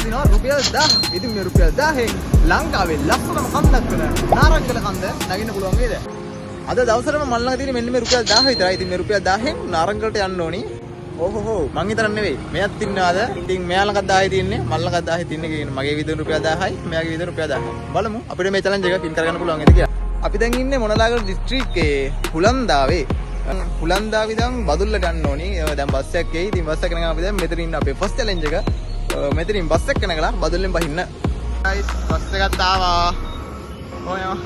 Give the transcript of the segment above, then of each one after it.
දිනවා රුපියල් 1000. ඉතින් මේ රුපියල් 1000න් ලංකාවේ ලස්සනම කන්දක් වෙන නාරංගල කන්ද නගින්න පුළුවන් වේද? අද දවසටම මල් ළඟ තියෙන මෙන්න මේ රුපියල් 1000 විතරයි. ඉතින් මේ රුපියල් 1000න් නාරංගලට යන්න ඕනි. ඕහෝ මං විතරක් නෙවෙයි. මෙයාත් ඉන්නවාද? ඉතින් මෙයා ළඟත් 1000යි තියෙන්නේ. මල් ළඟත් 1000යි තියෙන්නේ කියන මගේ විදිහට රුපියල් 1000යි. මෙයාගේ විදිහට රුපියල් 1000යි. බලමු අපිට මේ චැලෙන්ජ් එක පින් කරගන්න පුළුවන් වේද කියලා. අපි දැන් ඉන්නේ මොනලාගල දිස්ත්‍රික්කයේ හුලන්දාවේ. හුලන්දාවේ ඉඳන් බදුල්ල ගන්න ඕනි. දැන් බස් එකක් එයි. ඉතින් බස් එක යනකම් අපි දැන් මෙතන ඉන්න අපේ ෆස්ට් චැලෙන්ජ් එක. මෙතනින් බස් එක යනකලා බදුල්ලෙන් බහින්න. ගයිස් බස් එකත් ආවා. ඔයා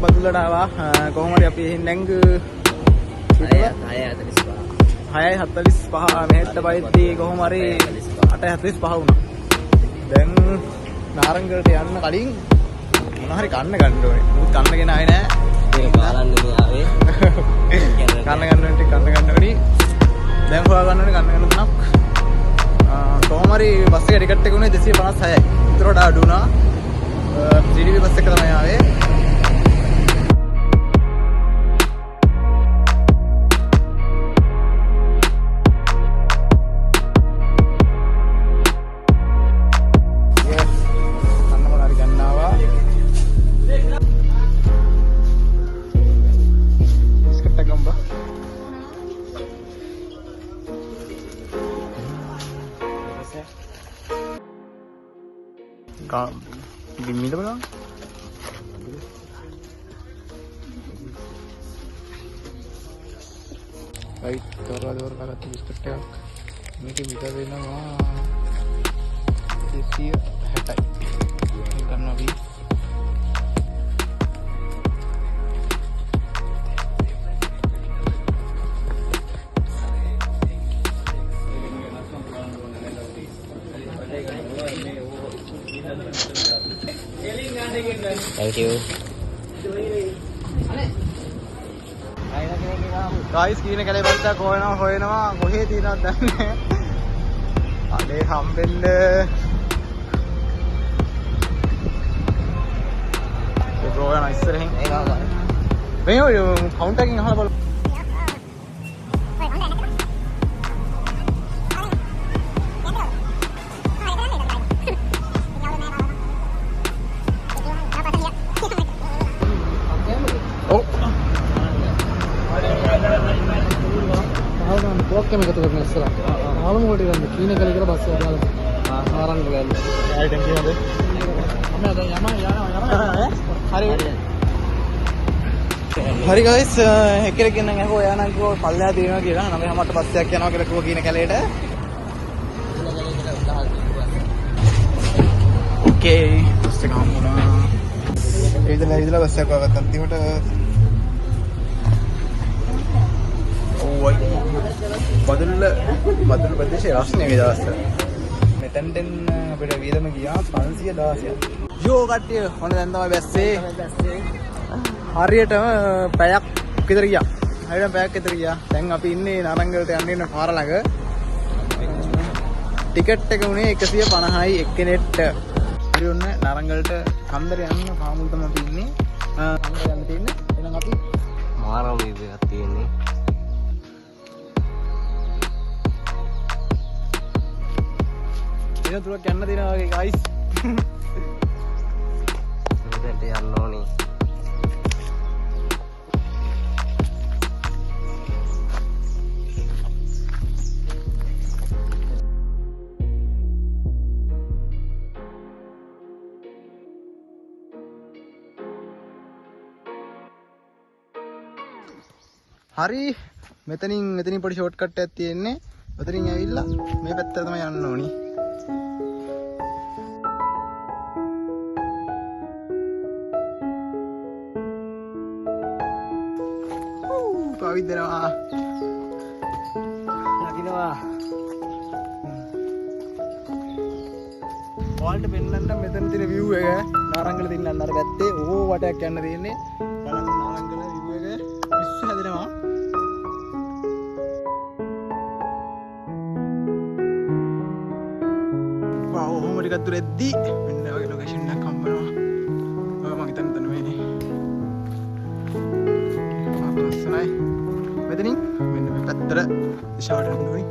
බදුල්ලට ආවා. කොහොම හරි අපි දැන් 6:45 මෙහෙට පයිද්දී කොහොම හරි 8:45 වුණා. දැන් නාරංගලට යන්න කලින් මොනවා හරි කන්න ගන්න ඕනේ. මුත් කන්නගෙන ආවේ නෑ. ඒක කාලන්න මේ ආවේ. කන්න ගන්න ඕනේ. දැන් හොයා ගන්න ඕනේ කන්න ගන්න තනක්. කොහොම හරි බස් එකේ ටිකට් එක උනේ 256යි. විතර වඩා අඩු වුණා. GDP බස් එක තමයි ආවේ. Diminta berapa? Baik, taruh ada orang kata tulis ketek. Mungkin bisa bina mah. Sesi hetai. Ikan nabi. Thank you. Guys, kini kali baca hoena kohe තියෙනවද දන්නේ අනේ හම්බෙන්න ඒ බ්‍රෝ යන ඉස්සරහින් ඒක ආවා මේ ඔය කවුන්ටර් එකකින් අහලා බලන්න Oke, mereka tuh nggak salah. Malam mau di dalam kini kali kira bahasa dalam. Orang kalian. Ayo thank you deh. Kami ada yama. Hari guys, එකෙක් කෙනෙක් අහුවා එයා නම් කිව්වා පල්ලෙහා තියෙනවා කියලා. නම් මට බස් එකක් යනවා කියලා කිව්වා කියන කැලේට. Okay, බස් එක හම්බුණා. ඉදලා බස් එකක් ගත්තා අන්තිමට. බදුල්ල ප්‍රදේශයේ රස්නේ මේ දවස්වල. මෙතෙන්ෙන් අපිට වියදම ගියා 516ක්. යෝ කට්ටිය මොන දැන් තමයි බැස්සේ. හරියටම පැයක් විතර ගියා. හරියටම පැයක් විතර ගියා. දැන් අපි ඉන්නේ නාරංගලට යන්න පාර ළඟ. ටිකට් එක උනේ 150යි එක්කෙනෙක්ට. හරි ඔන්න නාරංගලට කන්දර යන්න පාමුල් තමයි අපි ඉන්නේ. කන්දර යන්න තියෙන්නේ. එහෙනම් අපි මාරම වේගයක් තියෙන්නේ. දින තුනක් යන්න දෙනවා වගේ guys. මෙතනට යන්න ඕනේ. හරි මෙතනින් පොඩි ෂෝට් කට් එකක් තියෙන්නේ. මෙතනින් ඇවිල්ලා මේ පැත්තට තමයි යන්න ඕනි. පාවිද්දනවා. නගිනවා. ඔයාලට පෙන්නන්න මෙතන තියෙන view එක. නාරංගල තියෙන අන්න අර පැත්තේ ඕ වටයක් යන්න තියෙන්නේ. බලන්න නාරංගල view එක විශ්ව හැදෙනවා. ඔහොම ටිකක් දුර එද්දි මෙන්න වගේ ලොකේෂන් එකක් හම්බ වෙනවා. ඔය මම හිතන්නේ මේ ලස්සනයි. මෙතනින් මෙන්න මේ පැත්තට දිශාවට යන්න ඕනි.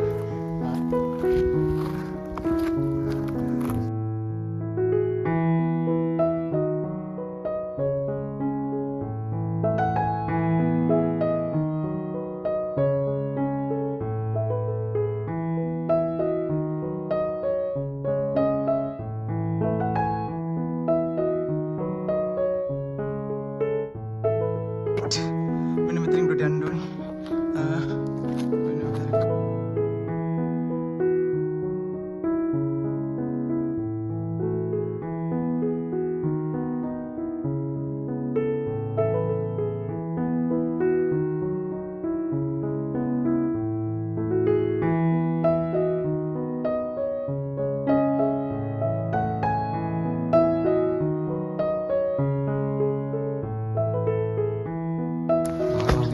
මෙන්න මෙතනින් උඩට යන්න ඕනි.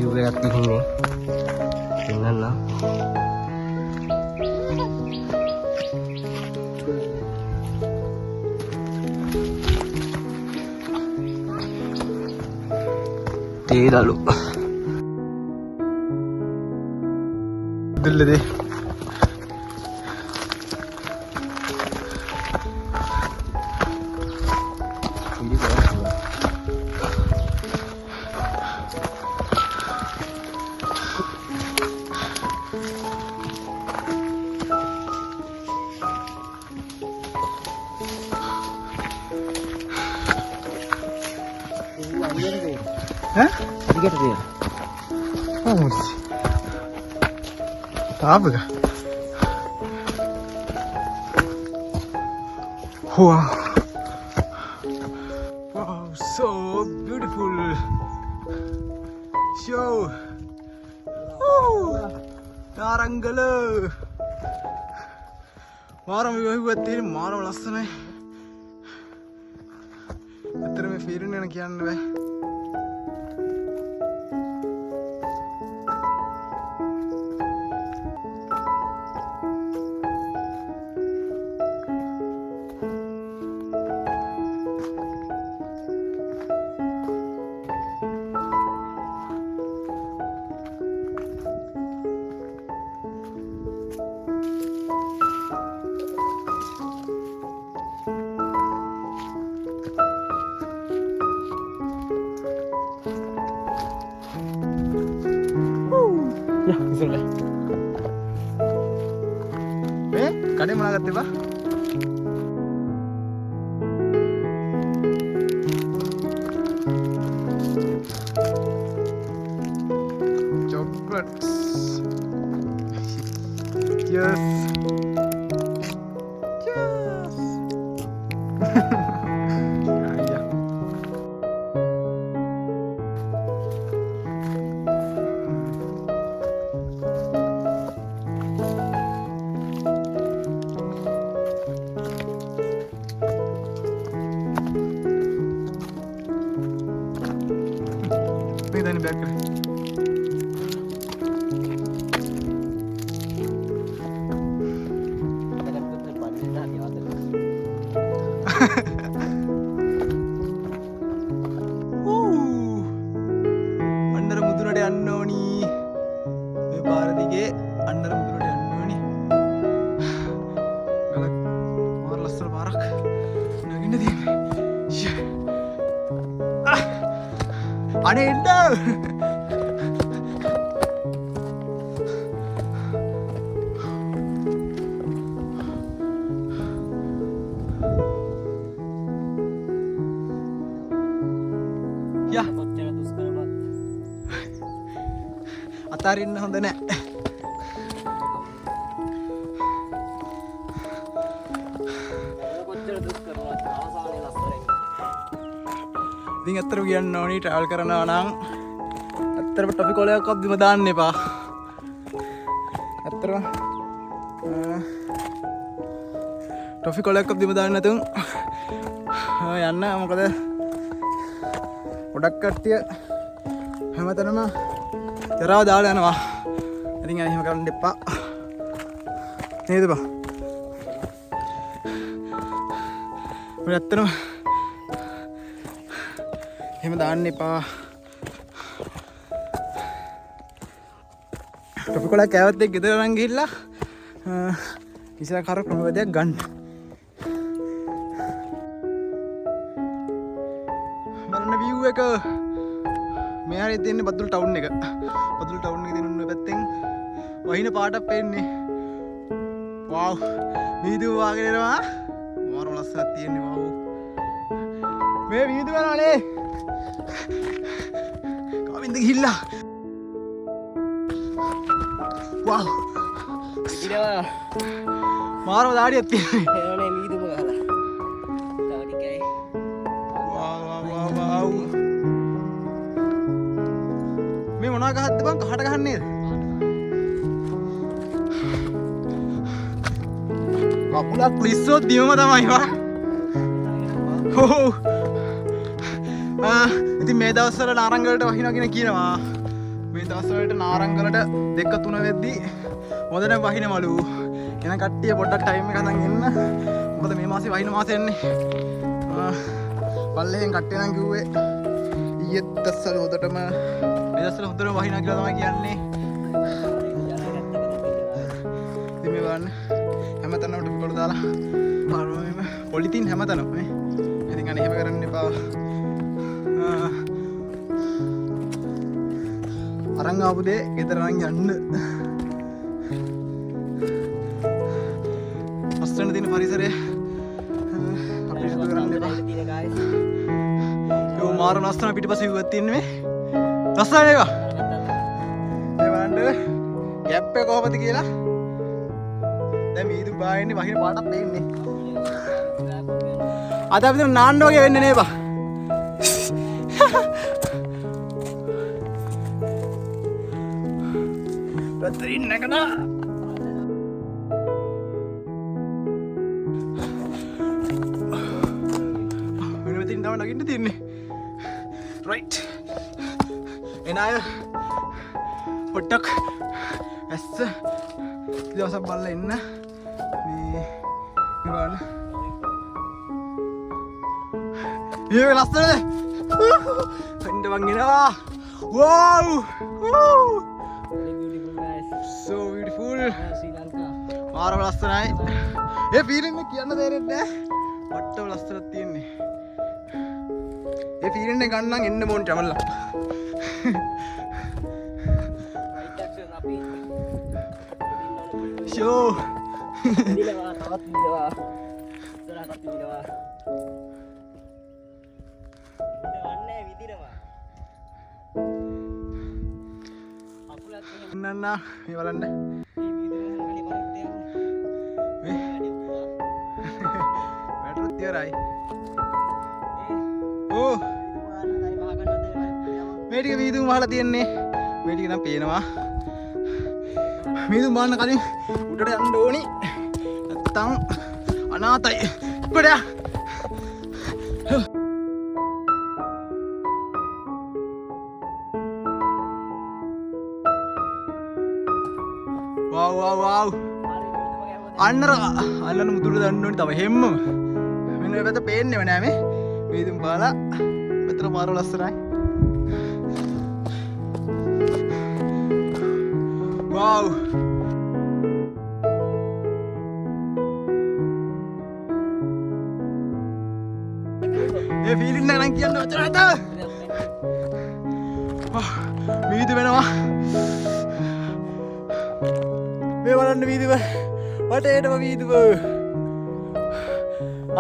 view එකක් තියෙන්නේ. පෙන්නන්න. තේරලු. දෙල්ලේ දිගට තියෙන. කොහොමද? තාපක. Wow. Wow, so beautiful. Show. Narangala. මාරම විවහුවත් තියෙන මාරම ලස්සනයි. අතර මේ ෆීරින් යන කියන්න බෑ. Ya, ඉස්සරලා. මේ කඩේ මොනවා ගත්තේ බා? chocolates. Yes. Yes. Ya. මේ දැන් බෑක් කරේ. අන්නර මුදුනට යන්න ඕනි. මේ පාර දිගේ අන්නර මුදුනට යන්න ඕනි. ගලක් මාර ලස්සන පාරක්. නගින්න තියෙන්නේ. අනේ එන්න. යා කොච්චර දුෂ්කරවත්. අතාරින්න හොඳ නැහැ. කොච්චර දුෂ්කරවත් ආසානේ ලස්සනයි. ඉතින් ඇත්තටම කියන්න ඕනි ට්‍රැවල් කරනවා නම් ඇත්තටම ටොපි කොලයක්වත් බිම දාන්න එපා. ඇත්තටම ටොපි කොලයක්වත් බිම දාන්න නැතුන් යන්න. මොකද ගොඩක් කට්ටිය හැමතැනම ජරාව දාලා යනවා. ඉතින් එහෙම කරන්න එපා. නේද බා? ඔය ඇත්තටම එහෙම දාන්න එපා. ටොපි කොලයක් කෑවත් එක්ක ගෙදර අරන් ගිහිල්ලා ඉස්සර කර ක්‍රමවේදයක් ගන්න. බලන්න view එක. මෙහාට තියෙන්නේ බදුල් ටවුන් එක. බදුල් ටවුන් එකේ තියෙන පැත්තෙන් වහින පාටක් පේන්නේ. වව්. වීදුව වාගෙන එනවා. මාරම ලස්සනක් තියෙන්නේ. වව්. මේ වීදුව වලනේ. කවින්ද ගිහිල්ලා. වව්. ඉතිනවා මාරම දාඩියක් තියෙන්නේ. එවනේ වීදුම ගහලා. තව ටිකයි. වව්. මේ මොනවා ගහද්ද බං? කහට ගහන්නේද? කකුලක් ලිස්සොත් දිවම තමයි වා. හෝ. ඉතින් මේ දවස්වල නාරංගලට වහිනවා කියන කියනවා. මේ දවස්වලට නාරංගලට 2-3 වෙද්දි හොඳට වහිනවලු. එන කට්ටිය පොඩ්ඩක් ටයිම් එක හදන් එන්න. මොකද මේ මාසේ වහින මාසෙන්නේ. පල්ලෙහෙන් කට්ටිය නම් කිව්වේ ඊයේ දවස්වල හොඳටම මේ දවස්වල හොඳටම වහිනවා කියලා තමයි කියන්නේ. ඉතින් මේ බලන්න හැමතැනම ටොපි කොළ දාලා මාරුවෙම පොලිතින් හැමතැනම නේ. ඉතින් අනේ එහෙම කරන්න එපා. අරන් ආපු දේ ගෙදර අරන් යන්න. අස්සන තියෙන පරිසරය අපිරිසුදු කරන්න එපා. ඒ මාරු ලස්සන පිටිපස්සේ විවුවක් තියෙන්නේ මේ. ලස්සන නේද? මේ බලන්න ගැප් එක කොහොමද කියලා. දැන් මීදු බාන්නේ වහින පාටක් පේන්නේ. අද අපි නාන්න වගේ වෙන්නේ නේ බා. පැත්තරින් නැකනා. වෙන මෙතින් තමයි නගින්න තියෙන්නේ. රයිට්. එන අය පොට්ටක් ඇස්ස දවසක් බලලා ඉන්න. මේ බලන්න. මේක ලස්සනද? එන්න මං එනවා. wow woo so beautiful. ශ්‍රී ලංකා. මාරම ලස්සනයි. ඒ ෆීලිං එක කියන්න තේරෙන්නේ නැහැ. වට්ටම ලස්සනක් තියෙන්නේ. ඒ ෆීලිං එක ගන්න නම් එන්න ඕනේ travel එක. ෂෝ. දිලවා තවත් දිලවා. ඉතරකට දිලවා. ඉතවන්නේ විදිනවා. අකුලත් නන්න මේ බලන්න. මේ විදින කලි බලන්න මේ වැටුත් ඉවරයි. ඕ මේ ටික වීදුම් වහලා තියන්නේ. මේ ටික නම් පේනවා. වීදුම් බාන්න කලින් උඩට යන්න ඕනි. නැත්තම් අනාතයි. ඉක්මනට යා. wow අන්නර මුදුර දන්න ඕනේ තව හැම්ම මෙන්න මේ පැත්ත පේන්නේව නෑ මේ වීදුම් පාලා මෙතන මාරු ලස්සනයි wow මේ ෆීලින් එක නම් කියන්න වචන නැත. වීදු වෙනවා. මේ බලන්න වීදුව. වටේටම වීදුව.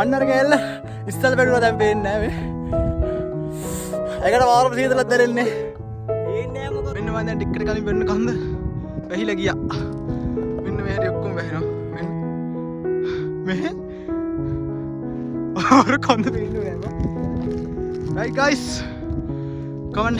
අන්නර කෑල්ල ඉස්සල් බැලුවා දැන් පේන්නේ නැහැ මේ. ඒකට වාරම සීතලක් දැනෙන්නේ. පේන්නේ නැහැ මොකද? මෙන්න මම දැන් ටිකට කලින් වෙන්න කන්ද වැහිලා ගියා. මෙන්න මේ හැටි ඔක්කොම වැහෙනවා. මෙන්න මේ ආර කන්ද පේන්නේ නැහැ. Right guys. Come on.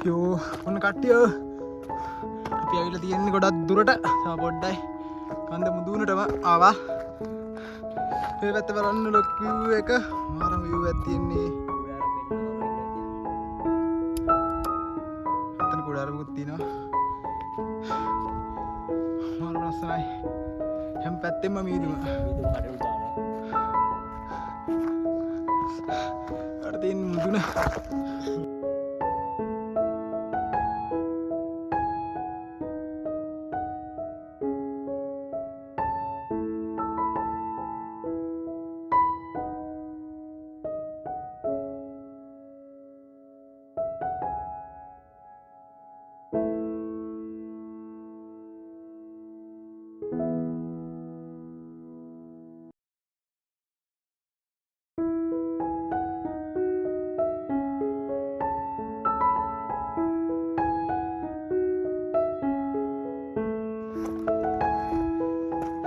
යෝ ඔන්න කට්ටිය අපි ඇවිල්ලා තියෙන්නේ ගොඩක් දුරට තව පොඩ්ඩයි කන්ද මුදුනටම ආවා මේ පැත්ත බලන්න ලොක් view එක මාරම view එකක් තියෙන්නේ අතන කුඩාරමුත් තියෙනවා මාරම ලස්සනයි හැම පැත්තෙම මීදුම අර තියෙන මුදුන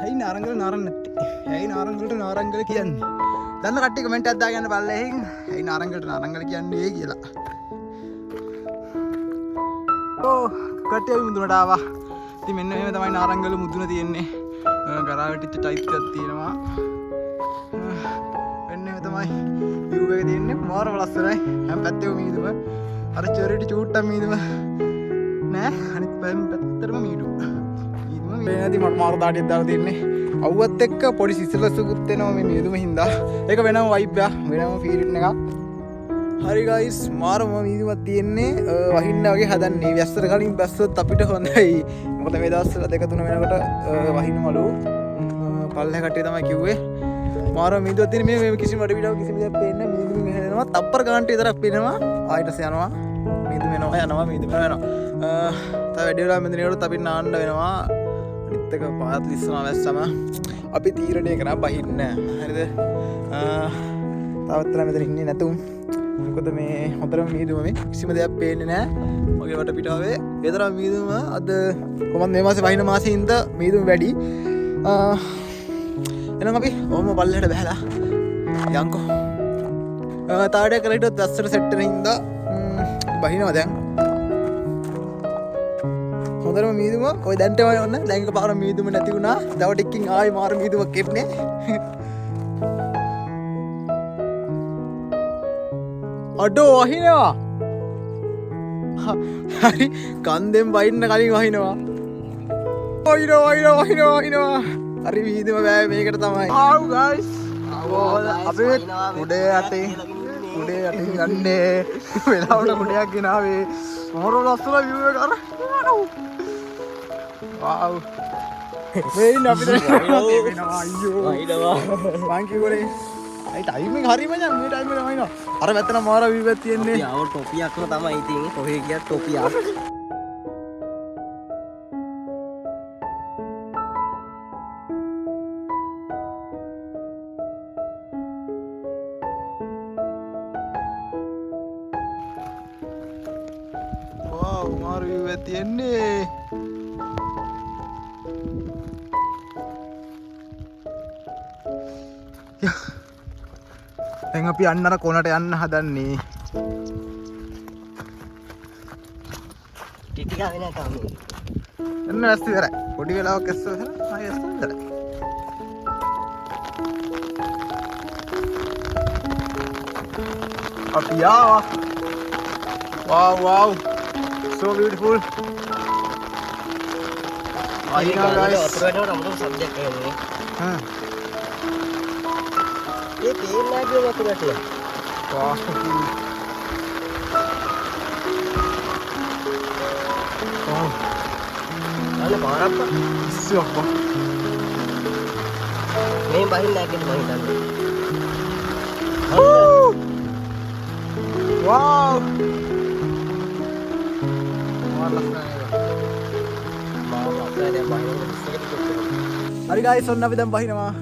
ඇයි නාරංගල නාරං නැත්තේ? ඇයි නාරංගලට නාරංගල කියන්නේ? දන්න කට්ටිය කමෙන්ට් එකක් දාගන්න බලලෙහින්. ඇයි නාරංගලට නාරංගල කියන්නේ කියලා. ඕ කට්ටිය මුදුනට ආවා. ඉතින් මෙන්න මෙහෙම තමයි නාරංගල මුදුන තියෙන්නේ. ගරා වැටිච්ච ටයිප් එකක් තියෙනවා. මෙන්න මෙහෙම තමයි view එක තියෙන්නේ. මාරම ලස්සනයි. හැම පැත්තෙම මීදුම. අර චරිටි චූට්ටක් මීදුම. නෑ අනිත් පැත්තටම මීදුම. මේනදී මට මාර දාඩියක් දාලා තියන්නේ අවුවත් එක්ක පොඩි සිසිලසකුත් එනවා මේ මීදුම හින්දා ඒක වෙනම වයිබ් එක වෙනම ෆීලින් එකක් හරි ගයිස් මාරම මීදුමක් තියෙන්නේ වහින්න වගේ හදන්නේ වැස්සට කලින් බැස්සොත් අපිට හොඳයි මොකද මේ දවස්වල 2-3 වෙනකොට වහින්නවලු පල්ලේ කට්ටිය තමයි කිව්වේ මාරම මීදුමක් තියෙන මේ කිසිම වඩ විඩාව කිසිම දෙයක් පේන්නේ නැහැ මීදුම හැදෙනවා තප්පර ගානට විතරක් පේනවා ආයෙත් යනවා මීදුම යනවා මීදුම යනවා තව වැඩි වෙලා මෙතනට අපි නාන්න වෙනවා එක පාත් ලිස්සනවා වැස්සම අපි තීරණය කරා බහින්න හරිද තවත්තර මෙතන ඉන්නේ නැතුම් මොකද මේ හොඳටම මීදුම මේ කිසිම දෙයක් පේන්නේ නැහැ මගේ වටපිටාවේ ඒතරම් මීදුම අද කොහොමද මේ මාසේ වහින මාසේ ඉඳ මීදුම වැඩි එහෙනම් අපි ඔහොම පල්ලෙහාට බහලා යන්කෝ තාඩේ කරලා හිටවත් වැස්සට සෙට් වෙන හින්දා බහිනවා දැන් හොඳටම මීදුම ඔය දැන් තමයි ඔන්න දැන් එකපාර මීදුම නැති වුණා. දව ටිකකින් ආයි මාර මීදුමක් එන්නේ. අඩෝ වහිනවා. හරි කන්දෙන් වහින්න කලින් වහිනවා. වහිනවා. හරි මීදුම බෑ මේකට තමයි. ආව් ගයිස්. අපි උඩේ යටින් යන්නේ. වෙලාවට කුඩයක් ගෙනාවේ. මොර ලස්සන view එක අර. Wow. Main අපිට වෙනවා අයියෝ. වහිනවා. මං කිව්වනේ. අයි ටයිමින් හරිම යන මේ ටයිම් එකේ වහිනවා. අර වැත්තන මාර view එකක් තියෙන්නේ. යාව ටොපියක්ම තමයි ඉතින් කොහේ ගියත් ටොපියක්. wow මාර view එකක් තියෙන්නේ. දැන් අපි අන්නර කොනට යන්න හදන්නේ. ටිටිකා වෙන කම. එන්න වැස්ස ඉවරයි. පොඩි වෙලාවක් ඇස්ස වෙලා ආයෙ ඇස්ස ඉවරයි. අපි ආවා. Wow. So beautiful. අයියා guys වතුරේට අමුතු සබ්ජෙක්ට් එකක් නේ. හ්ම්. ඒ තේරෙන්නේ නැහැ වතුරට. Wow. අනේ පාරක් සියොක්ක. මේ බහින්න නැගෙන්න මම හිතන්නේ. Wow. හරි guys ඔන්න අපි දැන් බහිනවා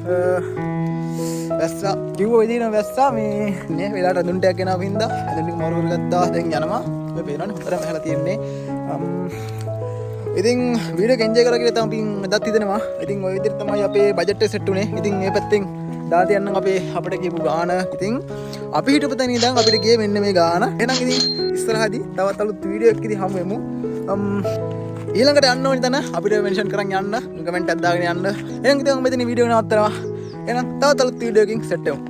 වැස්සා කිව්ව විදිහට වැස්සා මේ නේ වෙලාවට අඳුන් ටැග් ගෙනාව හින්දා අඳුන් ටික මාරු කරගත්තා දැන් යනවා ඔය පේනවනේ හතරම හැලා තියෙන්නේ ඉතින් වීඩියෝ එක එන්ජොයි කරලා කියලා තමයි අදත් හිතෙනවා ඉතින් ওই විදිහට තමයි අපේ බජට් එක සෙට් උනේ ඉතින් මේ පැත්තෙන් දාලා යන්න අපේ අපිට කියපු ගාන ඉතින් අපි හිටපු තැන ඉඳන් අපිට ගියේ මෙන්න මේ ගාන එහෙනම් ඉතින් ඉස්සරහදී තවත් අලුත් වීඩියෝ එකක් ඉතින් හමු වෙමු ඊළඟට යන්න ඕනි තැන අපිට මෙන්ෂන් කරන් යන්න කමෙන්ට් එකක් දාගෙන යන්න එහෙනම් ඉතින් මෙතන වීඩියෝ එක නවත්තනවා එහෙනම් තවත් අලුත් වීඩියෝ එකකින් සෙට් වෙමු